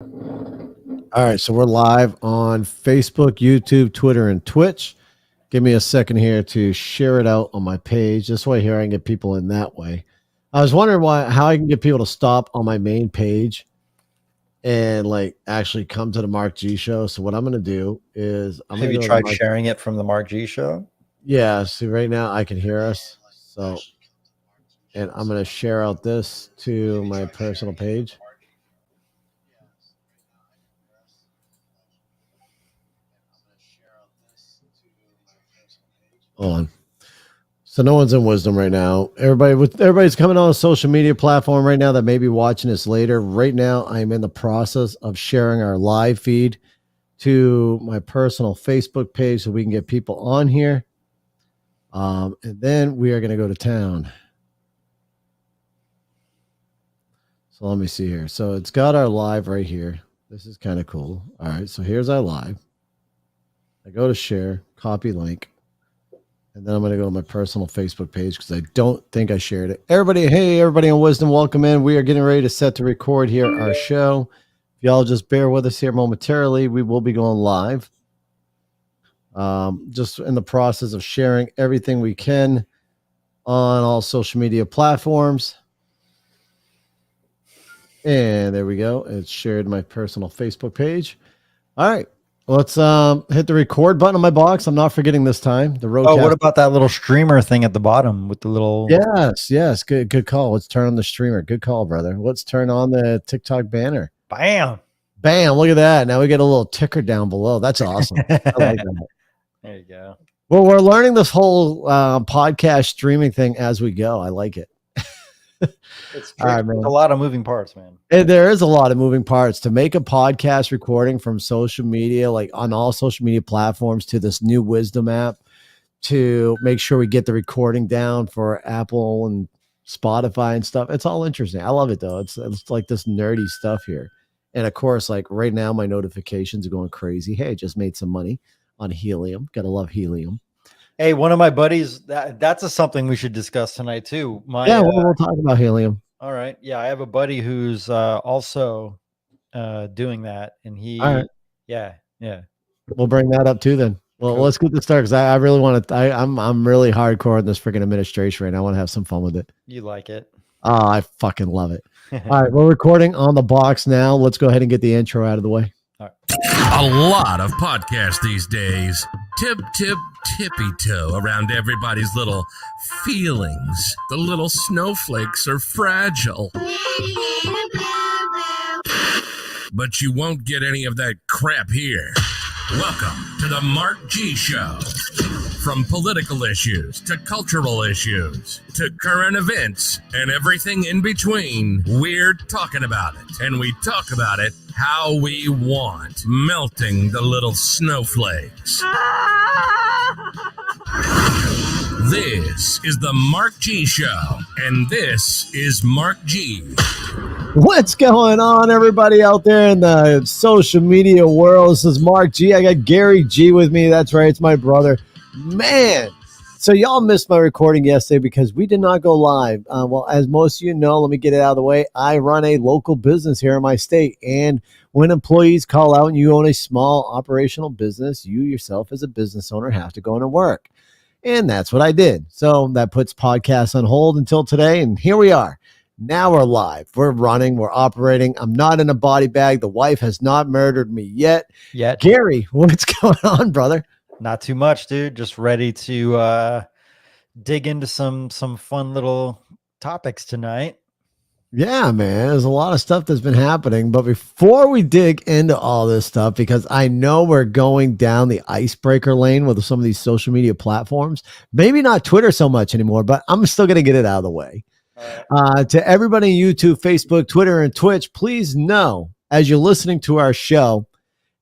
All right, so we're live on Facebook, YouTube, Twitter, and Twitch. Give me a second here to share it out on my page. This way here I can get people in that way. I was wondering how I can get people to stop on my main page and like actually come to the Mark G show. So what I'm going to do is I'm Have going you to go tried to sharing it from the Mark G show? Yeah, see right now I can hear us. So and I'm going to share out this to my personal page. Hold on. So no one's in wisdom right now. Everybody's coming on a social media platform right now that may be watching this later. Right now, I'm in the process of sharing our live feed to my personal Facebook page so we can get people on here. And then we are going to go to town. So let me see here. So it's got our live right here. This is kind of cool. All right. So here's our live. I go to share, copy link. And then I'm going to go to my personal Facebook page because I don't think I shared it. Everybody on Wisdom, welcome in. We are getting ready to set to record here our show. If y'all just bear with us here momentarily, we will be going live. Just in the process of sharing everything we can on all social media platforms. And there we go. It's shared my personal Facebook page. All right. Let's hit the record button on my box. I'm not forgetting this time. The roadcast. Oh, what about that little streamer thing at the bottom with the little? Yes. Good call. Let's turn on the streamer. Good call, brother. Let's turn on the TikTok banner. Bam. Look at that. Now we get a little ticker down below. That's awesome. I like that. There you go. Well, we're learning this whole podcast streaming thing as we go. I like it. It's right, a lot of moving parts, man. There is a lot of moving parts to make a podcast recording from social media, like on all social media platforms, to this new Wisdom app, to make sure we get the recording down for Apple and Spotify and stuff. It's all interesting. I love it though. It's like this nerdy stuff here. And of course, like right now, my notifications are going crazy. Hey, I just made some money on helium. Gotta love helium. Hey, one of my buddies, that's something we should discuss tonight too. We'll talk about helium. All right. Yeah, I have a buddy who's also doing that, and he, all right. yeah. We'll bring that up too then. Well, cool. Let's get this started because I really want to. I'm really hardcore in this freaking administration right now. I want to have some fun with it. You like it? Oh, I fucking love it. All right, we're recording on the box now. Let's go ahead and get the intro out of the way. All right. A lot of podcasts these days. Tippy toe around everybody's little feelings. The little snowflakes are fragile. But you won't get any of that crap here. Welcome to the Mark G Show. From political issues to cultural issues to current events and everything in between, we're talking about it. And we talk about it how we want, melting the little snowflakes. This is the Mark G Show, and this is Mark G. What's going on, everybody out there in the social media world? This is Mark G. I got Gary G with me. That's right, it's my brother. Man, so y'all missed my recording yesterday because we did not go live. Well, as most of you know, let me get it out of the way. I run a local business here in my state, and when employees call out and you own a small operational business, you yourself as a business owner have to go in and work. And that's what I did. So that puts podcasts on hold until today, and here we are. Now we're live. We're running. We're operating. I'm not in a body bag. The wife has not murdered me yet. Gary, what's going on, brother? Not too much, dude. Just ready to dig into some fun little topics tonight. Yeah, man. There's a lot of stuff that's been happening. But before we dig into all this stuff, because I know we're going down the icebreaker lane with some of these social media platforms, maybe not Twitter so much anymore, but I'm still going to get it out of the way. To everybody on YouTube, Facebook, Twitter, and Twitch, please know, as you're listening to our show,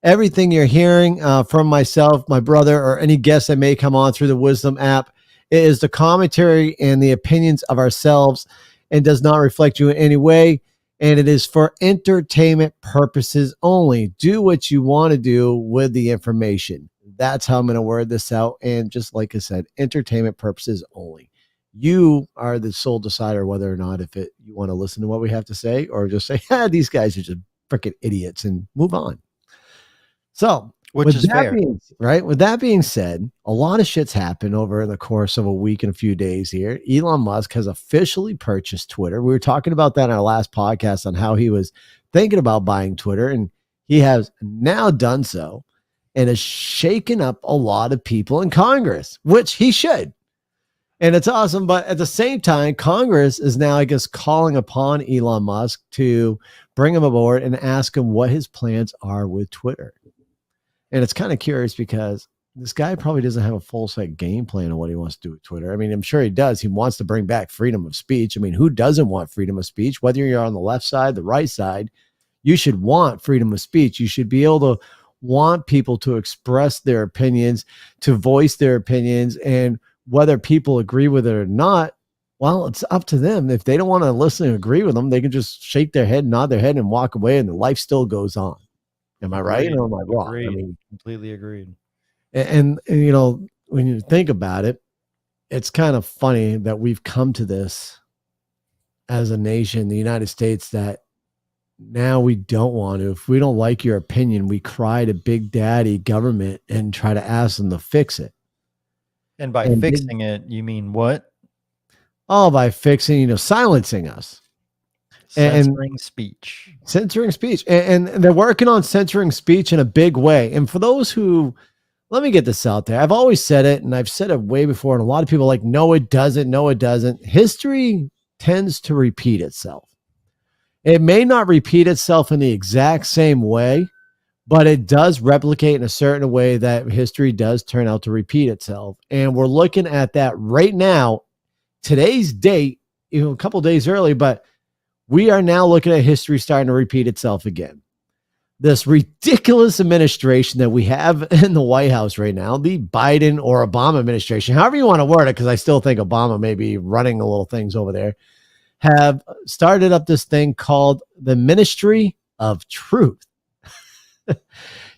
everything you're hearing from myself, my brother, or any guests that may come on through the Wisdom app is the commentary and the opinions of ourselves and does not reflect you in any way. And it is for entertainment purposes only. Do what you want to do with the information. That's how I'm going to word this out. And just like I said, entertainment purposes only. You are the sole decider whether or not you want to listen to what we have to say or just say, these guys are just freaking idiots and move on. So Which is fair. with that being said, a lot of shit's happened over the course of a week and a few days here. Elon Musk has officially purchased Twitter. We were talking about that in our last podcast on how he was thinking about buying Twitter, and he has now done so and has shaken up a lot of people in Congress, which he should. And it's awesome. But at the same time, Congress is now, I guess, calling upon Elon Musk to bring him aboard and ask him what his plans are with Twitter. And it's kind of curious because this guy probably doesn't have a full set game plan on what he wants to do with Twitter. I mean, I'm sure he does. He wants to bring back freedom of speech. I mean, who doesn't want freedom of speech? Whether you're on the left side, the right side, you should want freedom of speech. You should be able to want people to express their opinions, to voice their opinions. And whether people agree with it or not, well, it's up to them. If they don't want to listen and agree with them, they can just shake their head, nod their head, and walk away, and the life still goes on. Am I right or am I wrong? Agreed. I mean, Completely agreed. And you know, when you think about it, it's kind of funny that we've come to this as a nation, the United States, that now we don't want to. If we don't like your opinion, we cry to Big Daddy government and try to ask them to fix it. And by fixing it, you mean what? Oh, by fixing, you know, silencing us. Censoring speech. Censoring speech. And they're working on censoring speech in a big way. And for those who, let me get this out there. I've always said it, and I've said it way before, and a lot of people are like, no, it doesn't. No, it doesn't. History tends to repeat itself. It may not repeat itself in the exact same way, but it does replicate in a certain way that history does turn out to repeat itself. And we're looking at that right now, today's date, you know, a couple days early, but we are now looking at history starting to repeat itself again. This ridiculous administration that we have in the White House right now, the Biden or Obama administration, however you want to word it, because I still think Obama may be running a little things over there, have started up this thing called the Ministry of Truth.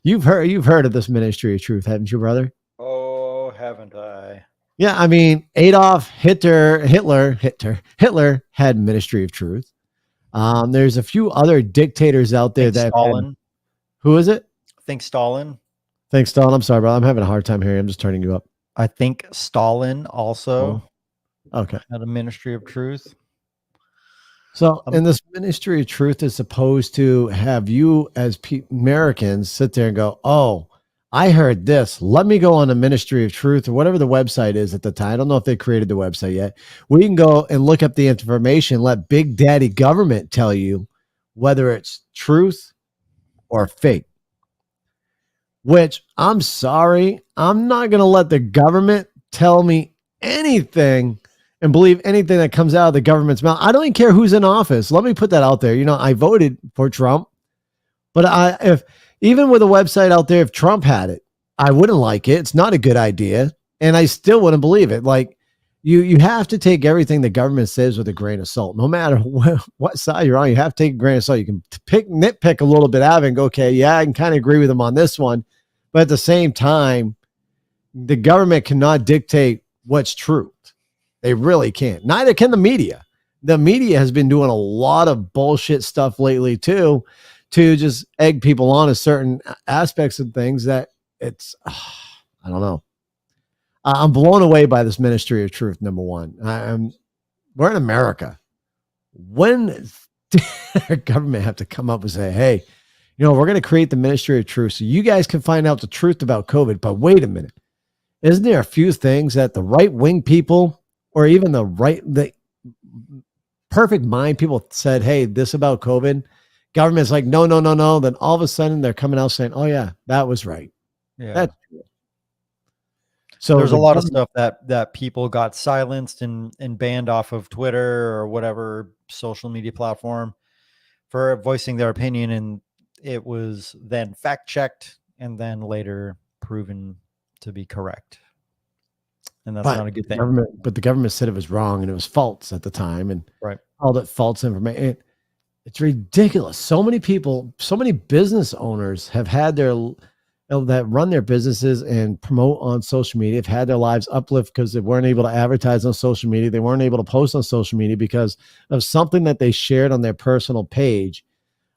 You've heard of this Ministry of Truth, haven't you, brother? Oh, haven't I? Yeah, I mean, Adolf Hitler had Ministry of Truth. There's a few other dictators out there that Stalin. Who is it? I think Stalin. Thanks, Stalin. I'm sorry, bro. I'm having a hard time hearing. I'm just turning you up. I think Stalin also Okay. had a Ministry of Truth. So, and this Ministry of Truth is supposed to have you as Americans sit there and go, oh, I heard this. Let me go on the Ministry of Truth or whatever the website is at the time. I don't know if they created the website yet. We can go and look up the information, let Big Daddy government tell you whether it's truth or fake. Which, I'm sorry, I'm not going to let the government tell me anything and believe anything that comes out of the government's mouth. I don't even care who's in office. Let me put that out there. You know, I voted for Trump, but if even with a website out there, if Trump had it, I wouldn't like it. It's not a good idea. And I still wouldn't believe it. Like you have to take everything the government says with a grain of salt, no matter what side you're on. You have to take a grain of salt. You can nitpick a little bit out of it and go, okay, yeah, I can kind of agree with them on this one. But at the same time, the government cannot dictate what's truth. They really can't. Neither can the media. The media has been doing a lot of bullshit stuff lately too, to just egg people on to certain aspects of things that it's, I don't know. I'm blown away by this Ministry of Truth. Number one, we're in America. When did our government have to come up and say, hey, you know, we're going to create the Ministry of Truth so you guys can find out the truth about COVID. But wait a minute. Isn't there a few things that the right-wing people or even the perfect mind people said, hey, this about COVID? Government's like, no. Then all of a sudden they're coming out saying, oh yeah, that was right. Yeah. That's true. So there's a lot of stuff that people got silenced and banned off of Twitter or whatever social media platform for voicing their opinion. And it was then fact checked and then later proven to be correct. And that's not a good thing. But the government said it was wrong and it was false at the time and called it false information. It's ridiculous. So many people, so many business owners have had that run their businesses and promote on social media, have had their lives uplift because they weren't able to advertise on social media. They weren't able to post on social media because of something that they shared on their personal page.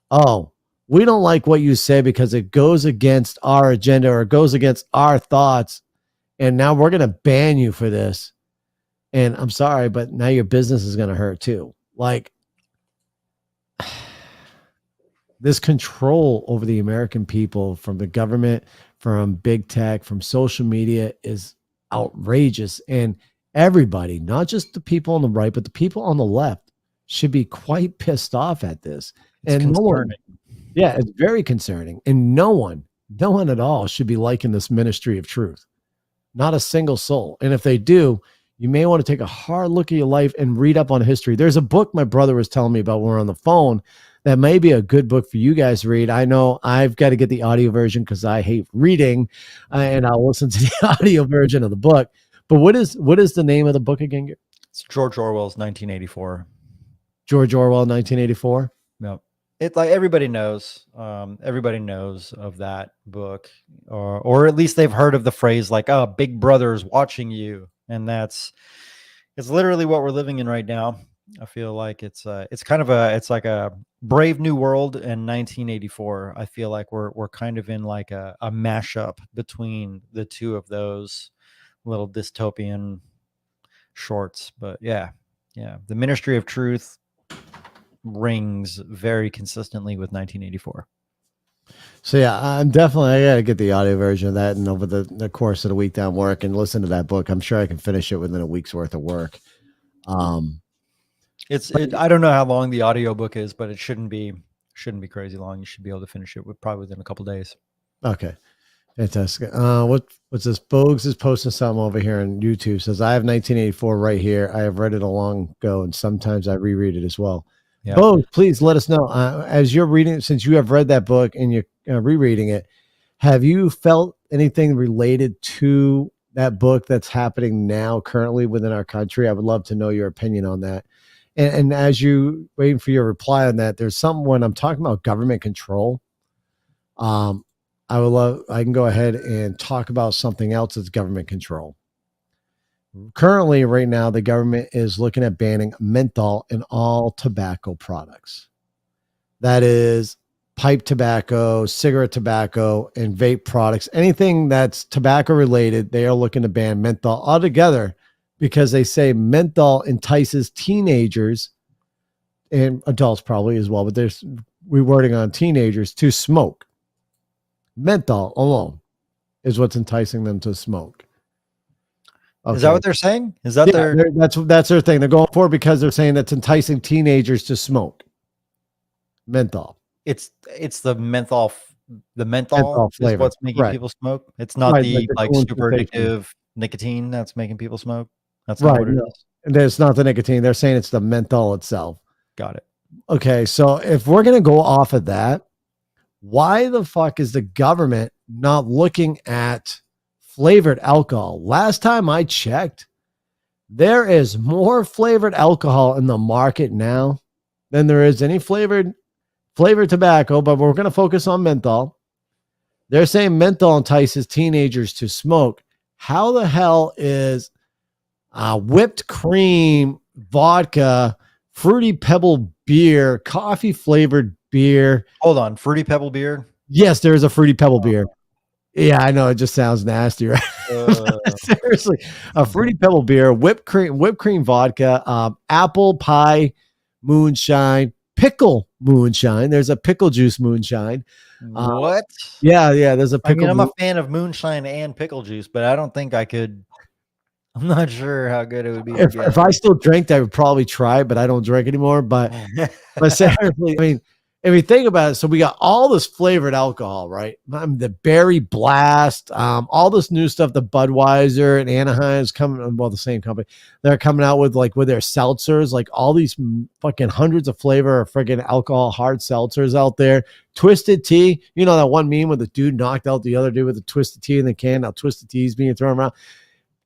Oh, we don't like what you say because it goes against our agenda or it goes against our thoughts. And now we're going to ban you for this. And I'm sorry, but now your business is going to hurt too. Like, this control over the American people from the government, from big tech, from social media is outrageous. And everybody, not just the people on the right, but the people on the left should be quite pissed off at this. It's and no one, concerning. yeah, it's very concerning. And no one at all should be liking this ministry of truth. Not a single soul. And if they do, you may want to take a hard look at your life and read up on history. There's a book my brother was telling me about when we were on the phone that may be a good book for you guys to read. I know I've got to get the audio version because I hate reading, and I'll listen to the audio version of the book. But what is the name of the book again? It's George Orwell's 1984. George Orwell, 1984. Yep. It's like everybody knows of that book, or at least they've heard of the phrase like, "Oh, Big Brother's watching you," and it's literally what we're living in right now. I feel like it's like a Brave New World in 1984. I feel like we're kind of in like a mashup between the two of those little dystopian shorts. But yeah, the Ministry of Truth rings very consistently with 1984. So yeah, I gotta get the audio version of that, and over the course of the week down work and listen to that book. I'm sure I can finish it within a week's worth of work. I don't know how long the audiobook is, but it shouldn't be crazy long. You should be able to finish it probably within a couple days. Okay. Fantastic. What's this? Bogues is posting something over here on YouTube. Says, I have 1984 right here. I have read it a long ago, and sometimes I reread it as well. Yeah. Bogues, please let us know. As you're reading it, since you have read that book and you're rereading it, have you felt anything related to that book that's happening now currently within our country? I would love to know your opinion on that. And as you waiting for your reply on that, there's something when I'm talking about government control. I can go ahead and talk about something else that's government control. Currently, right now, the government is looking at banning menthol in all tobacco products. That is pipe tobacco, cigarette tobacco, and vape products. Anything that's tobacco related, they are looking to ban menthol altogether because they say menthol entices teenagers and adults probably as well, but there's rewording on teenagers to smoke. Menthol alone is what's enticing them to smoke. Okay. Is that what they're saying? Is that that's their thing? They're going for it because they're saying that's enticing teenagers to smoke menthol. It's the menthol. The menthol is what's making people smoke. It's not the like super addictive nicotine that's making people smoke. That's not what it is. And it's not the nicotine. They're saying it's the menthol itself. Got it. Okay, so if we're gonna go off of that, why the fuck is the government not looking at flavored alcohol? Last time I checked, there is more flavored alcohol in the market now than there is any flavored tobacco, but we're going to focus on menthol. They're saying menthol entices teenagers to smoke. How the hell is whipped cream, vodka, fruity pebble beer, coffee flavored beer? Hold on, fruity pebble beer? Yes, there is a fruity pebble beer. Yeah, I know. It just sounds nasty, right? Seriously, a fruity pebble beer, whipped cream vodka, apple pie moonshine, pickle moonshine. There's a pickle juice moonshine. What? Yeah. There's a pickle. I'm a fan of moonshine and pickle juice, but I don't think I could. I'm not sure how good it would be. If I still drank, I would probably try it, but I don't drink anymore. But seriously, I mean, if you think about it, so we got all this flavored alcohol, right? The Berry Blast, all this new stuff, the Budweiser and Anaheim is coming, well, the same company. They're coming out with with their seltzers, like all these fucking hundreds of flavor of freaking alcohol hard seltzers out there. Twisted Tea, you know that one meme where the dude knocked out the other dude with a Twisted Tea in the can. Now Twisted Tea is being thrown around.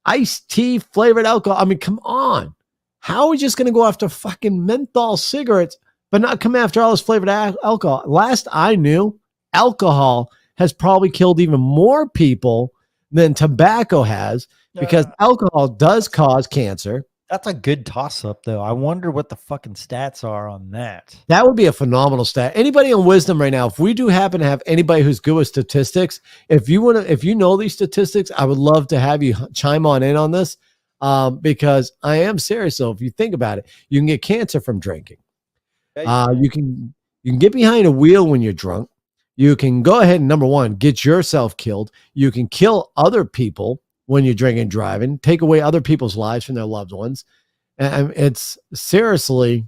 Iced tea flavored alcohol. I mean, come on. How are we just going to go after fucking menthol cigarettes but not come after all this flavored alcohol? Last I knew, alcohol has probably killed even more people than tobacco has because alcohol does cause cancer. That's a good toss up, though. I wonder what the fucking stats are on that. That would be a phenomenal stat. Anybody on Wisdom right now, if we do happen to have anybody who's good with statistics, if you want to, if you know these statistics, I would love to have you chime on in on this, because I am serious. So if you think about it, you can get cancer from drinking. Yeah, You can get behind a wheel when you're drunk. You can go ahead and, number one, get yourself killed. You can kill other people when you're drinking and driving, take away other people's lives from their loved ones. And it's seriously,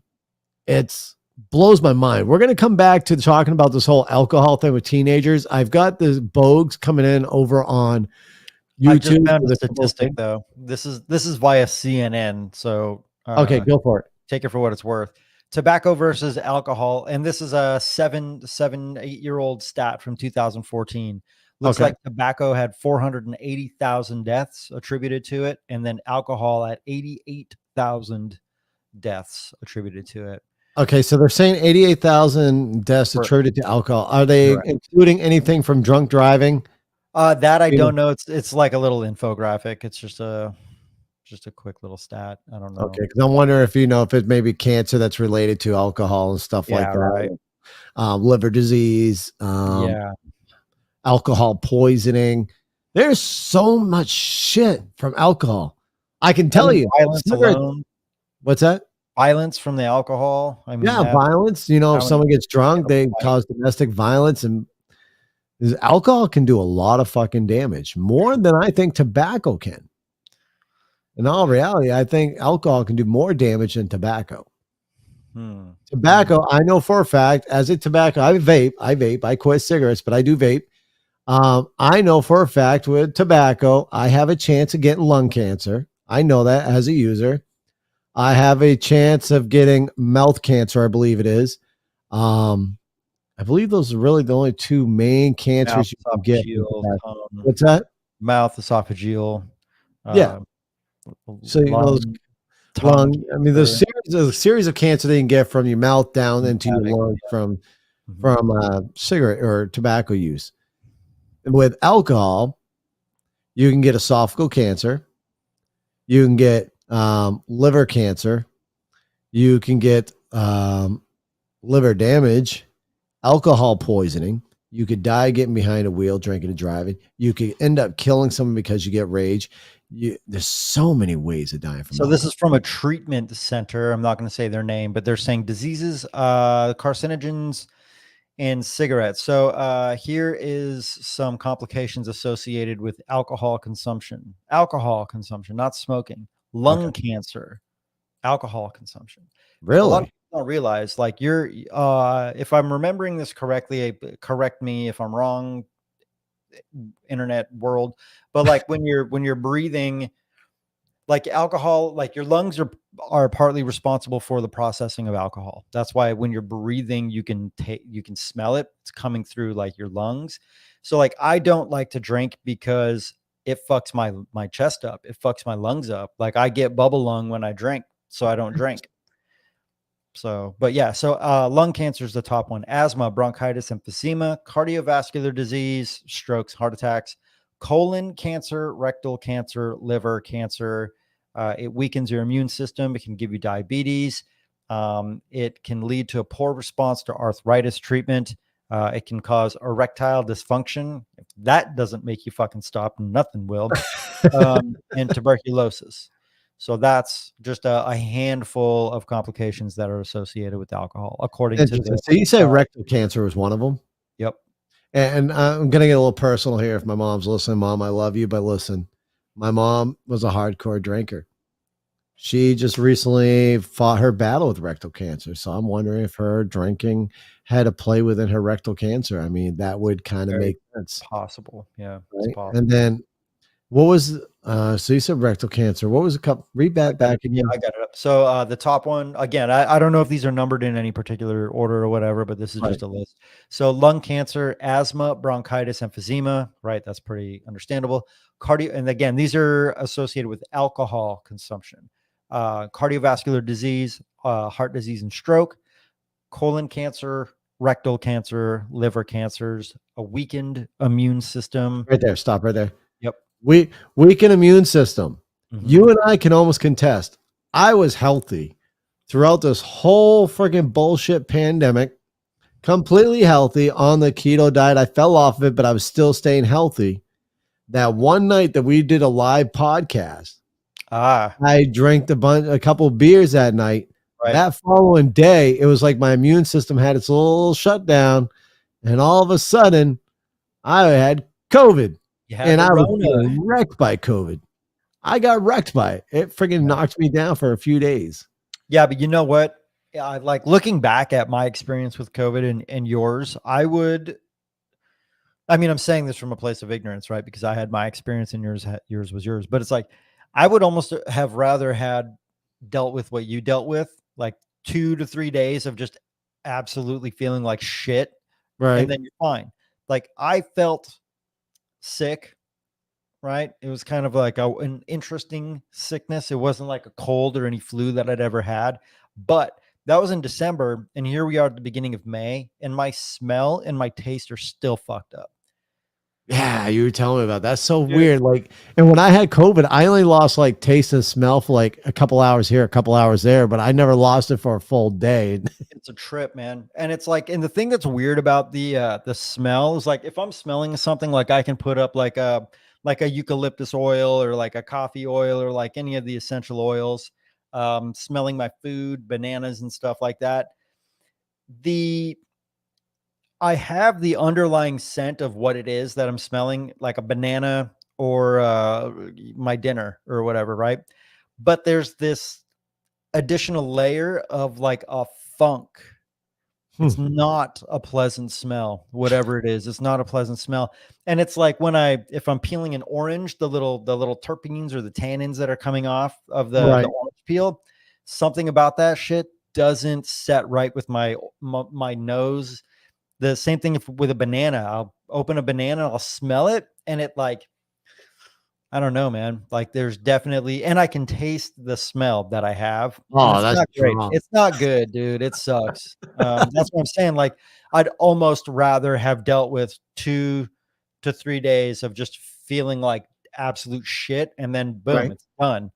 it's blows my mind. We're going to come back to talking about this whole alcohol thing with teenagers. I've got the Bogues coming in over on YouTube. I just found a statistic, though. This is via CNN, so okay, go for it. Take it for what it's worth. Tobacco versus alcohol, and this is a 8-year-old stat from 2014. Looks like tobacco had 480,000 deaths attributed to it, and then alcohol at 88,000 deaths attributed to it. Okay, so they're saying 88,000 deaths attributed to alcohol. Are they including anything from drunk driving? That I don't know. It's like a little infographic. It's just a quick little stat. I don't know. Okay, because I'm wondering if if it may be cancer that's related to alcohol and stuff like that. Right. Liver disease, alcohol poisoning. There's so much shit from alcohol. I can tell you. Violence alone. What's that? Violence from the alcohol. I mean, violence. If someone gets drunk, they cause domestic violence, and alcohol can do a lot of fucking damage, more than I think tobacco can. In all reality, I think alcohol can do more damage than tobacco. Tobacco, I know for a fact, as a tobacco, I vape, I quit cigarettes, but I do vape. I know for a fact with tobacco, I have a chance of getting lung cancer. I know that as a user. I have a chance of getting mouth cancer, I believe it is. I believe those are really the only two main cancers you can get. What's that? Mouth, esophageal. Yeah. So those lung. I mean, there's a series of cancer that you can get from your mouth down into your lungs from cigarette or tobacco use. And with alcohol, you can get esophageal cancer. You can get liver cancer. You can get liver damage, alcohol poisoning. You could die getting behind a wheel, drinking and driving. You could end up killing someone because you get rage. There's so many ways of dying from alcohol. This is from a treatment center. I'm not going to say their name, but they're saying diseases, carcinogens, and cigarettes. So here is some complications associated with alcohol consumption. Alcohol consumption, not smoking. Lung cancer, alcohol consumption. Really? A lot of people don't realize, like, you're if I'm remembering this correctly, correct me if I'm wrong, internet world, but like when you're breathing, like alcohol, like your lungs are partly responsible for the processing of alcohol. That's why when you're breathing, you can smell it. It's coming through like your lungs. So like, I don't like to drink because it fucks my chest up. It fucks my lungs up. Like I get bubble lung when I drink, so I don't drink. So, but yeah, so lung cancer is the top one. Asthma, bronchitis, emphysema, cardiovascular disease, strokes, heart attacks, colon cancer, rectal cancer, liver cancer. It weakens your immune system. It can give you diabetes. It can lead to a poor response to arthritis treatment. It can cause erectile dysfunction. If that doesn't make you fucking stop, nothing will. And tuberculosis. So that's just a handful of complications that are associated with alcohol, according to this. So you say rectal cancer was one of them? Yep. And I'm going to get a little personal here. If my mom's listening, Mom, I love you, but listen, my mom was a hardcore drinker. She just recently fought her battle with rectal cancer. So I'm wondering if her drinking had a play within her rectal cancer. I mean, that would kind of make sense. Possible. Yeah. Right? It's possible. And then what was, so you said rectal cancer. What was a couple, read that back again. Yeah, I got it up. So the top one, again, I don't know if these are numbered in any particular order or whatever, but this is just a list. So lung cancer, asthma, bronchitis, emphysema, right? That's pretty understandable. And again, these are associated with alcohol consumption. Cardiovascular disease, heart disease and stroke, colon cancer, rectal cancer, liver cancers, a weakened immune system. Right there. Stop right there. Yep. Weakened immune system. Mm-hmm. You and I can almost contest. I was healthy throughout this whole freaking bullshit pandemic, completely healthy on the keto diet. I fell off of it, but I was still staying healthy. That one night that we did a live podcast, I drank a couple of beers that night. Right. That following day, it was like my immune system had its little shutdown, and all of a sudden, I had COVID, You had and the I was Rona. getting wrecked by COVID. I got wrecked by it. It freaking knocked me down for a few days. Yeah, but you know what? Yeah, like looking back at my experience with COVID and yours, I mean, I'm saying this from a place of ignorance, right? Because I had my experience and yours was yours. But it's like I would almost have rather had dealt with what you dealt with, like 2 to 3 days of just absolutely feeling like shit, Right. and then you're fine. Like I felt sick, right? It was kind of like an interesting sickness. It wasn't like a cold or any flu that I'd ever had, but that was in December, and here we are at the beginning of May, and my smell and my taste are still fucked up. Yeah, you were telling me about that. That's so Dude. weird. Like, and when I had COVID, I only lost like taste and smell for like a couple hours here, a couple hours there, but I never lost it for a full day. It's a trip, man. And it's like, and the thing that's weird about the smell is like if I'm smelling something, like I can put up like a eucalyptus oil or like a coffee oil or like any of the essential oils, smelling my food, bananas and stuff like that. I have the underlying scent of what it is that I'm smelling, like a banana or my dinner or whatever, right? But there's this additional layer of like a funk. It's not a pleasant smell, whatever it is. It's not a pleasant smell. And it's like if I'm peeling an orange, the little terpenes or the tannins that are coming off of the Right. orange peel, something about that shit doesn't set right with my nose. The same thing with a banana. I'll open a banana, I'll smell it, and it like, I don't know, man. Like there's definitely, and I can taste the smell that I have. And Oh, it's that's not great. strong. It's not good, dude. It sucks. That's what I'm saying. Like I'd almost rather have dealt with 2 to 3 days of just feeling like absolute shit. And then boom, Right. it's done.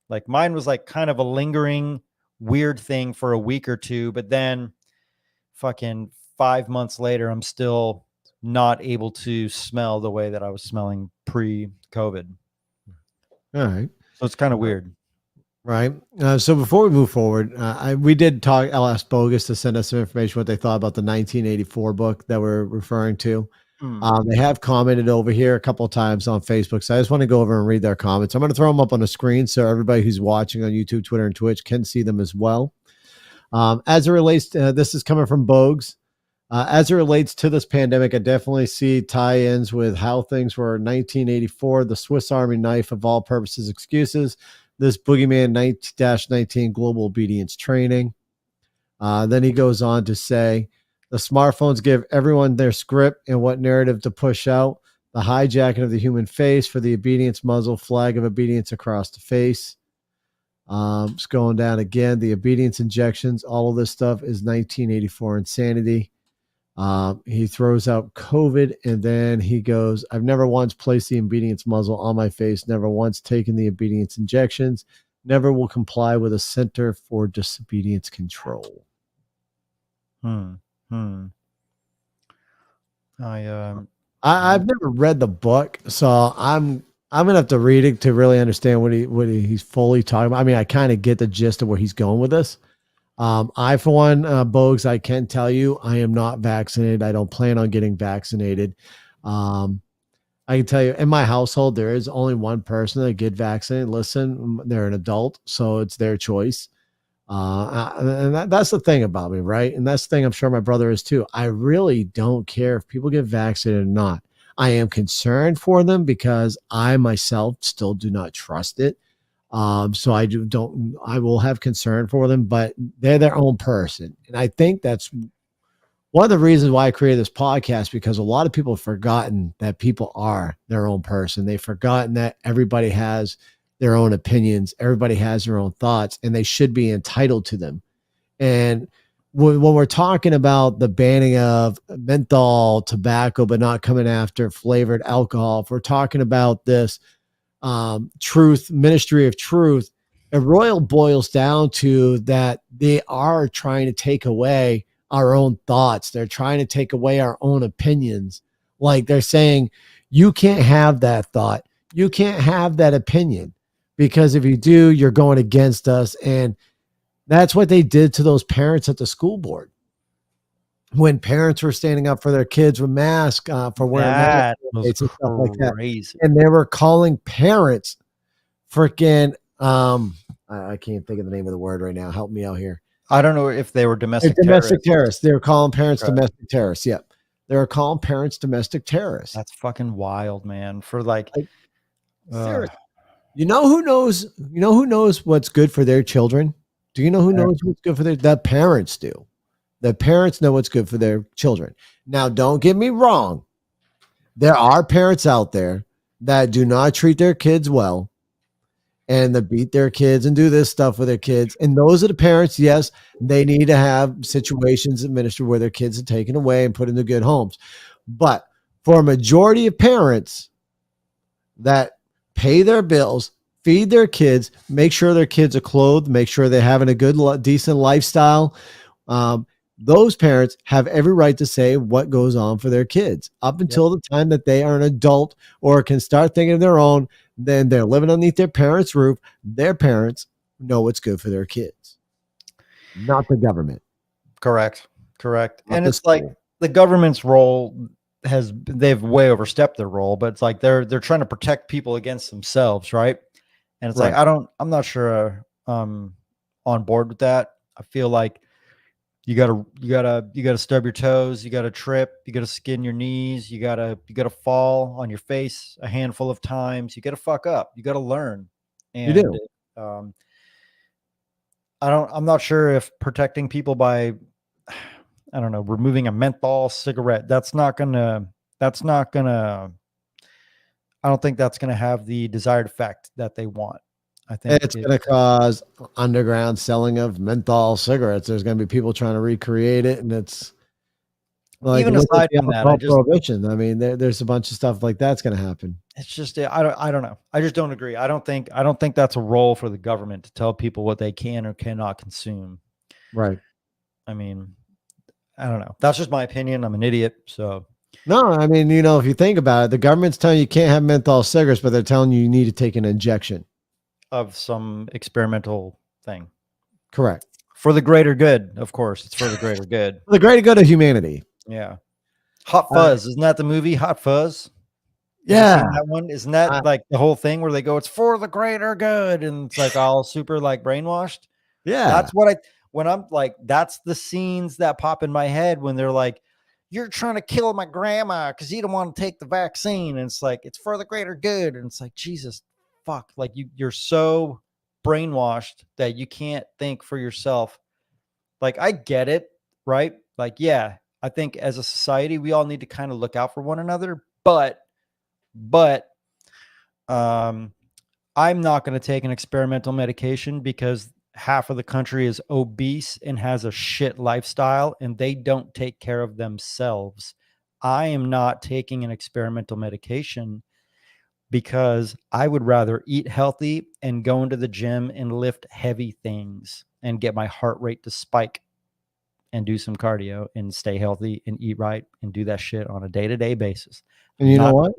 Like mine was like kind of a lingering weird thing for a week or two, but then fucking 5 months later, I'm still not able to smell the way that I was smelling pre-COVID. All right. So it's kind of weird. Right. So before we move forward, we did talk. I'll ask Bogus to send us some information what they thought about the 1984 book that we're referring to. They have commented over here a couple of times on Facebook, so I just want to go over and read their comments. I'm going to throw them up on the screen so everybody who's watching on YouTube, Twitter, and Twitch can see them as well. As it relates to this is coming from Bogues. As it relates to this pandemic, I definitely see tie-ins with how things were in 1984, the Swiss Army knife of all purposes excuses, this Boogeyman 19-19 global obedience training. Then he goes on to say, the smartphones give everyone their script and what narrative to push out, the hijacking of the human face for the obedience muzzle, flag of obedience across the face. It's going down again, the obedience injections, all of this stuff is 1984 insanity. He throws out COVID and then he goes, I've never once placed the obedience muzzle on my face, never once taken the obedience injections, never will comply with a Center for Disobedience Control. I've never read the book, so I'm gonna have to read it to really understand what he's fully talking about. I mean, I kind of get the gist of where he's going with this. I, for one, Bogues, I can tell you, I am not vaccinated. I don't plan on getting vaccinated. I can tell you in my household, there is only one person that get vaccinated. Listen, they're an adult, so it's their choice. And that's the thing about me, right? And that's the thing I'm sure my brother is too. I really don't care if people get vaccinated or not. I am concerned for them because I myself still do not trust it. So I will have concern for them, but they're their own person. And I think that's one of the reasons why I created this podcast, because a lot of people have forgotten that people are their own person. They've forgotten that everybody has their own opinions. Everybody has their own thoughts, and they should be entitled to them. And when we're talking about the banning of menthol, tobacco, but not coming after flavored alcohol, if we're talking about this, truth, ministry of truth, It royal boils down to that they are trying to take away our own thoughts. They're trying to take away our own opinions. Like they're saying, you can't have that thought. You can't have that opinion because if you do, you're going against us. And that's what they did to those parents at the school board. When parents were standing up for their kids with masks, for wearing masks That was and stuff like that. crazy. And they were calling parents freaking, I can't think of the name of the word right now. Help me out here. I don't know if they were domestic Terrorists. They were calling parents domestic terrorists. Yep. They were calling parents domestic terrorists. That's fucking wild, man. For like seriously. You know who knows what's good for their children? Do you know who knows what's good for the parents do? The parents know what's good for their children. Now, don't get me wrong. There are parents out there that do not treat their kids well and that beat their kids and do this stuff with their kids. And those are the parents, yes, they need to have situations administered where their kids are taken away and put into good homes. But for a majority of parents that pay their bills, feed their kids, make sure their kids are clothed, make sure they're having a good, decent lifestyle, those parents have every right to say what goes on for their kids up until the time that they are an adult or can start thinking of their own. Then they're living underneath their parents' roof. Their parents know what's good for their kids, not the government. Correct. Not And the it's like school. the government's role they've way overstepped their role, but it's like they're trying to protect people against themselves, right? And it's like I'm not sure on board with that. I feel like you gotta stub your toes, you gotta trip, you gotta skin your knees, you gotta fall on your face a handful of times, you gotta fuck up, you gotta learn. And You do. I'm not sure if protecting people by, I don't know, removing a menthol cigarette, I don't think that's gonna have the desired effect that they want. I think It's going to cause underground selling of menthol cigarettes. There's going to be people trying to recreate it, and it's like even aside from that, prohibition. I mean, there's a bunch of stuff like that's going to happen. It's just I don't know. I just don't agree. I don't think that's a role for the government to tell people what they can or cannot consume. Right. I mean, I don't know. That's just my opinion. I'm an idiot. So no, I mean, if you think about it, the government's telling you can't have menthol cigarettes, but they're telling you need to take an injection of some experimental thing. Correct. For the greater good, of course. It's for the greater good. For the greater good of humanity. Yeah. Hot Fuzz. Isn't that the movie Hot Fuzz? Yeah. That one? Isn't that like the whole thing where they go, it's for the greater good? And it's like all super like brainwashed. Yeah. That's what when I'm like, that's the scenes that pop in my head when they're like, you're trying to kill my grandma because you don't want to take the vaccine. And it's like, it's for the greater good. And it's like, Jesus, fuck. Like you're so brainwashed that you can't think for yourself. Like, I get it, right? Like, yeah, I think as a society, we all need to kind of look out for one another, but I'm not going to take an experimental medication because half of the country is obese and has a shit lifestyle and they don't take care of themselves. I am not taking an experimental medication because I would rather eat healthy and go into the gym and lift heavy things and get my heart rate to spike and do some cardio and stay healthy and eat right and do that shit on a day-to-day basis. And you know what?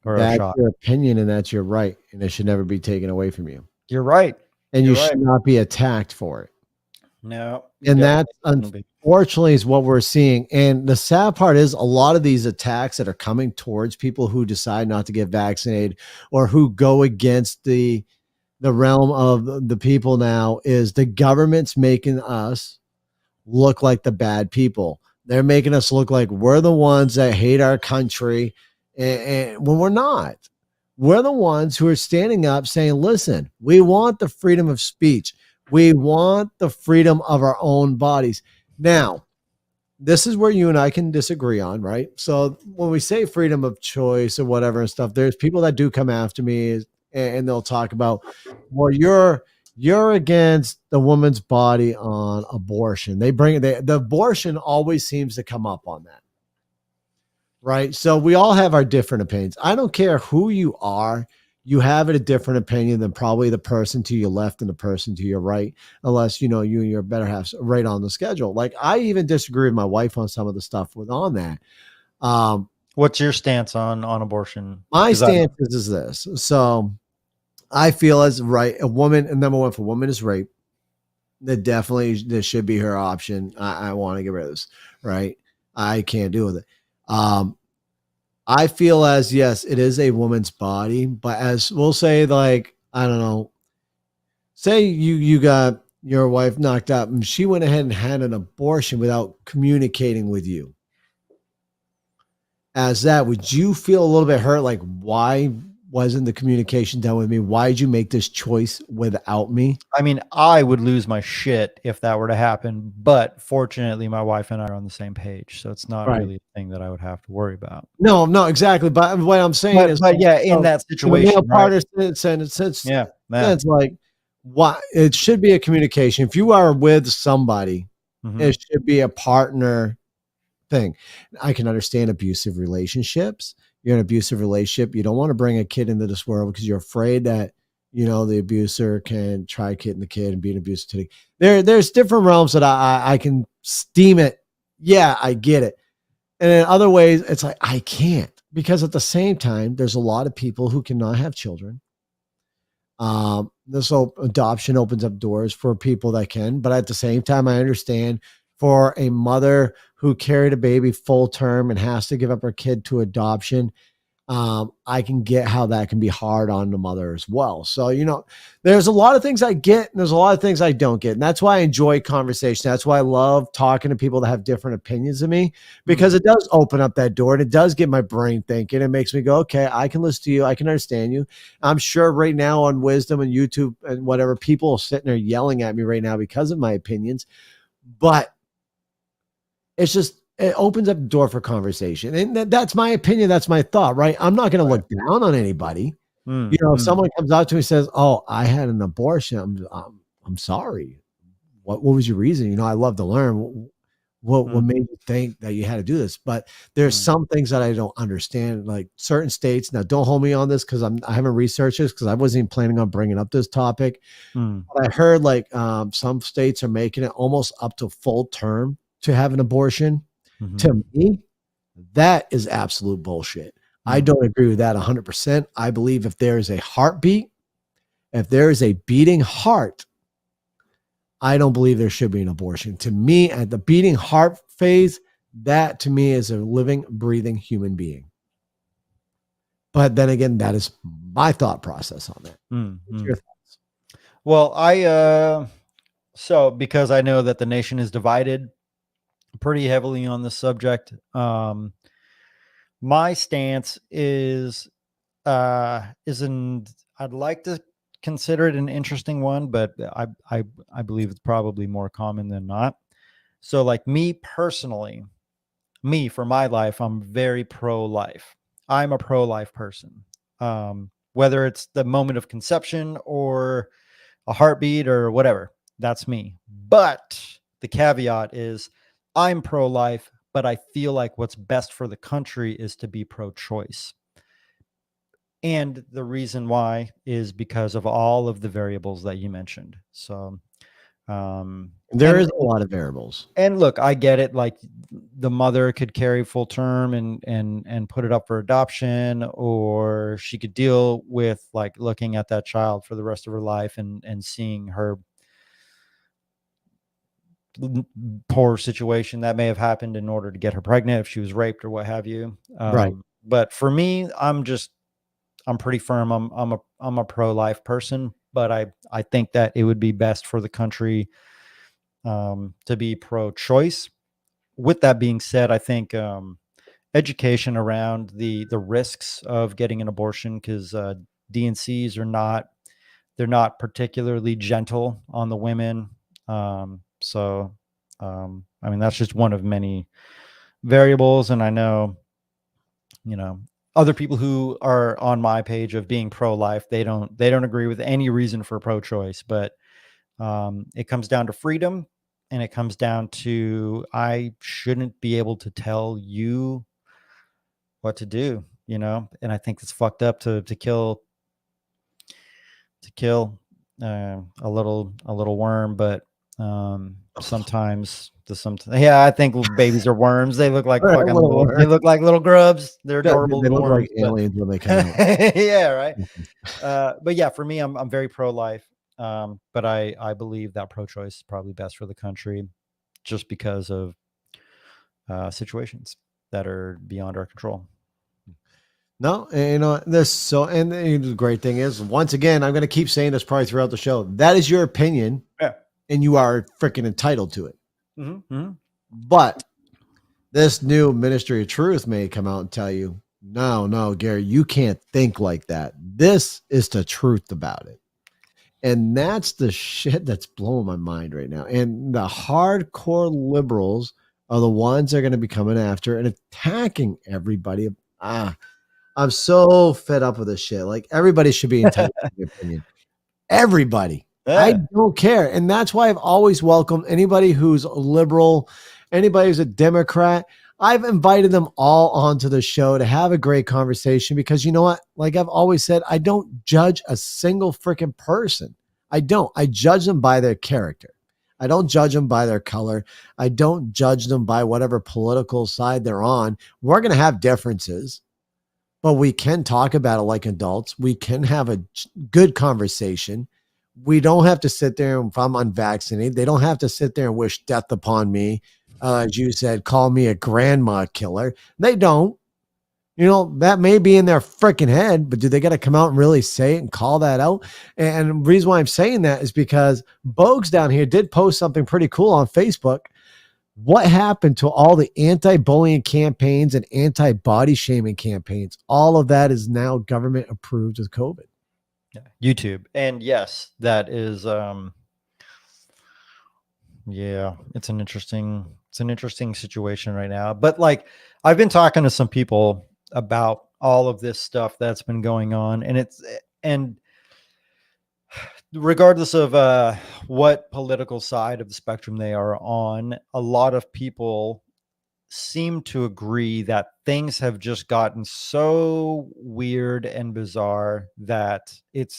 That's your opinion and that's your right. And it should never be taken away from you. You're right. And you should not be attacked for it. No. And that's unfortunately is what we're seeing. And the sad part is a lot of these attacks that are coming towards people who decide not to get vaccinated or who go against the realm of the people now is the government's making us look like the bad people. They're making us look like we're the ones that hate our country. And when we're not, we're the ones who are standing up saying, listen, we want the freedom of speech. We want the freedom of our own bodies. Now, this is where you and I can disagree on, right? So when we say freedom of choice or whatever and stuff, there's people that do come after me and they'll talk about, well, you're against the woman's body on abortion. The abortion always seems to come up on that. Right. So we all have our different opinions. I don't care who you are. you have a different opinion than probably the person to your left and the person to your right, unless you and your better half's right on the schedule. Like I even disagree with my wife on some of the stuff with on that. Um, What's your stance on abortion? my Because I stance is this. So I feel as right, a woman, and number one for women is rape. That definitely this should be her option. I want to get rid of this, right? I can't deal with it. I feel as yes, it is a woman's body, but as we'll say, like, I don't know, say you got your wife knocked up and she went ahead and had an abortion without communicating with you. As that, would you feel a little bit hurt? Like, why wasn't the communication done with me? Why did you make this choice without me? I mean, I would lose my shit if that were to happen, but fortunately, my wife and I are on the same page, so it's not Right. really a thing that I would have to worry about. No, exactly. But what I'm saying is, But yeah, in that the situation, male right? partisan sense, Yeah, it's like, why it should be a communication. If you are with somebody, Mhm. it should be a partner thing. I can understand abusive relationships. You're in an abusive relationship. You don't want to bring a kid into this world because you're afraid that the abuser can try hitting the kid and be an abuser to there's different realms that I can steam it. Yeah, I get it. And in other ways, it's like I can't, because at the same time, there's a lot of people who cannot have children. This adoption opens up doors for people that can, but at the same time, I understand for a mother who carried a baby full term and has to give up her kid to adoption, I can get how that can be hard on the mother as well. So, there's a lot of things I get and there's a lot of things I don't get. And that's why I enjoy conversation. That's why I love talking to people that have different opinions of me, because it does open up that door and it does get my brain thinking. It makes me go, okay, I can listen to you. I can understand you. I'm sure right now on Wisdom and YouTube and whatever, people are sitting there yelling at me right now because of my opinions. But it's just, it opens up the door for conversation. And that's my opinion. That's my thought, right? I'm not going to look down on anybody. If someone comes out to me and says, "Oh, I had an abortion," I'm sorry. What was your reason? I love to learn. What made you think that you had to do this? But there's some things that I don't understand, like certain states. Now, don't hold me on this because I haven't researched this because I wasn't even planning on bringing up this topic. But I heard like some states are making it almost up to full term to have an abortion. To me, that is absolute bullshit. I don't agree with that 100%. I believe if there is a heartbeat, if there is a beating heart, I don't believe there should be an abortion. To me, at the beating heart phase, that to me is a living, breathing human being. But then again, that is my thought process on that. What's your thoughts? Well, so because I know that the nation is divided pretty heavily on this subject, my stance is I'd like to consider it an interesting one, but I believe it's probably more common than not. So like me personally, for my life, I'm very pro-life. I'm a pro-life person. Whether it's the moment of conception or a heartbeat or whatever, that's me. But the caveat is I'm pro-life, but I feel like what's best for the country is to be pro-choice. And the reason why is because of all of the variables that you mentioned. So, There is a lot of variables. and look, I get it. Like the mother could carry full term and put it up for adoption, or she could deal with like looking at that child for the rest of her life and seeing her poor situation that may have happened in order to get her pregnant if she was raped or what have you. Right. But for me, I'm pretty firm. I'm a pro-life person, but I think that it would be best for the country to be pro-choice. With that being said, I think education around the risks of getting an abortion, because DNCs they're not particularly gentle on the women. So I mean that's just one of many variables, and I know other people who are on my page of being pro-life, they don't agree with any reason for pro-choice, but it comes down to freedom, and it comes down to I shouldn't be able to tell you what to do, and I think it's fucked up to kill to kill a little worm, but sometimes yeah, I think babies are worms. They look like Right, a fucking little they worse. look like little grubs. They're Yeah, adorable they little look like worms, but aliens when they come out. yeah, right. But yeah, for me, I'm very pro-life. But I believe that pro-choice is probably best for the country, just because of situations that are beyond our control. No, and you know, this so and the great thing is, once again, I'm gonna keep saying this probably throughout the show. That is your opinion, Yeah. and you are freaking entitled to it. Mm-hmm. But this new Ministry of Truth may come out and tell you, no, no, Gary, you can't think like that. This is the truth about it. And that's the shit that's blowing my mind right now. And the hardcore liberals are the ones that are going to be coming after and attacking everybody. I'm so fed up with this shit. Like, everybody should be entitled to their opinion. Everybody. I Yeah. don't care. And that's why I've always welcomed anybody who's a liberal, anybody who's a Democrat. I've invited them all onto the show to have a great conversation because you know what? Like I've always said, I don't judge a single freaking person. I don't. I judge them by their character. I don't judge them by their color. I don't judge them by whatever political side they're on. We're going to have differences, but we can talk about it like adults. We can have a good conversation. We don't have to sit there, if I'm unvaccinated, they don't have to sit there and wish death upon me. As you said, call me a grandma killer. They don't. You know, that may be in their freaking head, but do they got to come out and really say it and call that out? And the reason why I'm saying that is because Bogues down here did post something pretty cool on Facebook. What happened to all the anti-bullying campaigns and anti-body shaming campaigns? All of that is now government approved with COVID. Yeah. YouTube. And yes, that is yeah, it's an interesting situation right now. But like I've been talking to some people about all of this stuff that's been going on, and regardless of what political side of the spectrum they are on, a lot of people seem to agree that things have just gotten so weird and bizarre that it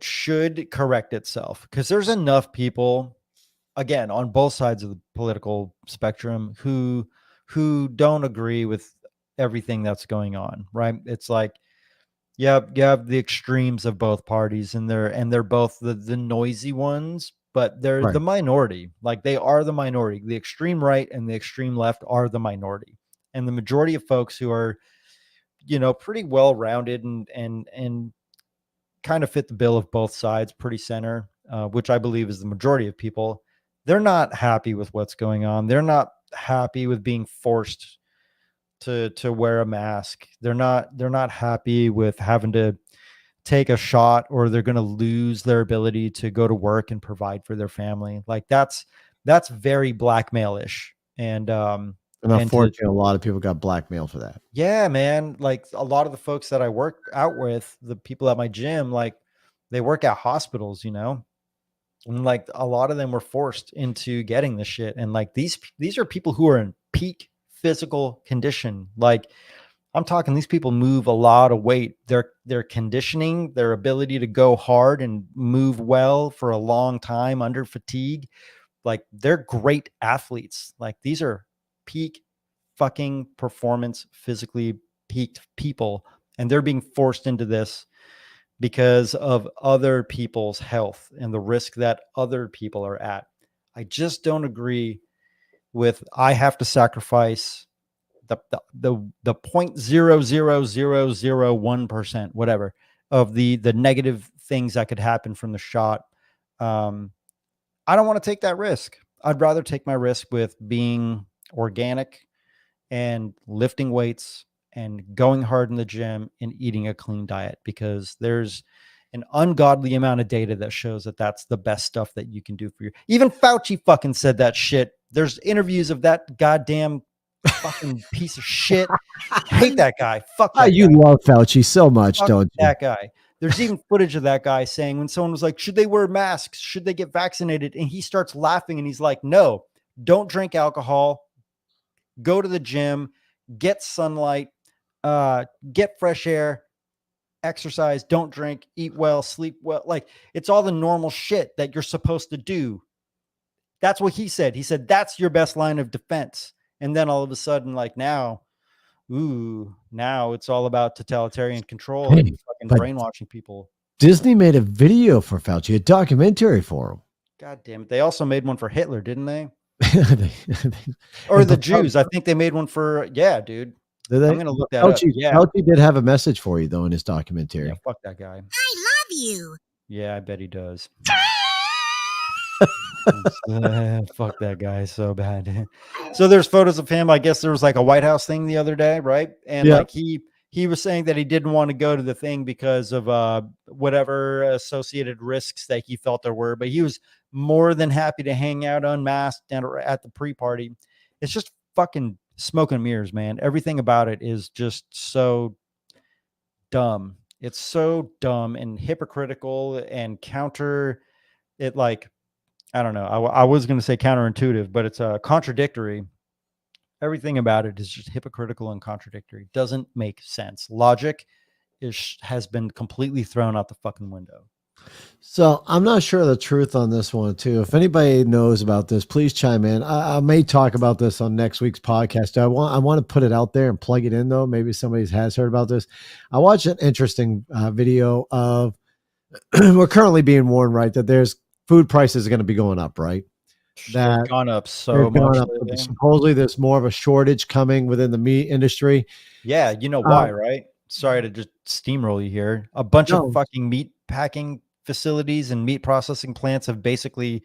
should correct itself, because there's enough people, again, on both sides of the political spectrum, who don't agree with everything that's going on, right? It's like you have the extremes of both parties, and they're both the noisy ones, but they're Right. the minority. Like, they are the minority. The extreme right and the extreme left are the minority, and the majority of folks who are, pretty well rounded and kind of fit the bill of both sides, pretty center, which I believe is the majority of people. They're not happy with what's going on. They're not happy with being forced to wear a mask. They're not happy with having to take a shot, or they're going to lose their ability to go to work and provide for their family. Like, that's very blackmailish. And And to unfortunately, a lot of people got blackmailed for that. Yeah, man. Like, a lot of the folks that I work out with, the people at my gym, like, they work at hospitals. And like, a lot of them were forced into getting this shit. And like, these are people who are in peak physical condition. Like, I'm talking, these people move a lot of weight. Their conditioning, their ability to go hard and move well for a long time under fatigue, like, they're great athletes. Like, these are peak fucking performance, physically peaked people, and they're being forced into this because of other people's health and the risk that other people are at. I just don't agree with, I have to sacrifice the 0.00001%, whatever, of the negative things that could happen from the shot. I don't want to take that risk. I'd rather take my risk with being organic and lifting weights and going hard in the gym and eating a clean diet, because there's an ungodly amount of data that shows that that's the best stuff that you can do for you. Even Fauci fucking said that shit. There's interviews of that goddamn fucking piece of shit. Hate that guy. Fuck that You guy. love Fauci so much, Fuck don't you? that guy. There's even footage of that guy saying, when someone was like, should they wear masks? Should they get vaccinated? And he starts laughing and he's like, no, don't drink alcohol. Go to the gym, get sunlight, get fresh air, exercise, don't drink, eat well, sleep well. Like, it's all the normal shit that you're supposed to do. That's what he said. He said, that's your best line of defense. And then all of a sudden, like now it's all about totalitarian control and fucking but brainwashing people. Disney made a video for Fauci, a documentary for him. God damn it. They also made one for Hitler, didn't they? They- Or the Jews. I think they made one for, yeah, dude. Did they? I'm going to look that up. Fauci, Yeah. Fauci did have a message for you, though, in his documentary. Yeah, fuck that guy. I love you. Yeah, I bet he does. Fuck that guy so bad. So there's photos of him. I guess there was like a White House thing the other day, right? And Yeah. like he was saying that he didn't want to go to the thing because of whatever associated risks that he felt there were, but he was more than happy to hang out unmasked and at the pre-party. It's just fucking smoke and mirrors, man. Everything about it is just so dumb. It's so dumb and hypocritical and counter it, like, I don't know. I was going to say counterintuitive, but it's contradictory. Everything about it is just hypocritical and contradictory. Doesn't make sense. Logic has been completely thrown out the fucking window. So I'm not sure of the truth on this one too. If anybody knows about this, please chime in. I may talk about this on next week's podcast. I want to put it out there and plug it in though. Maybe somebody has heard about this. I watched an interesting video of we're currently being warned, right, that there's food prices are going to be going up, right? They've gone up so much. Supposedly there's more of a shortage coming within the meat industry. Yeah, you know why, right? Sorry to just steamroll you here. A bunch of fucking meat packing facilities and meat processing plants have basically,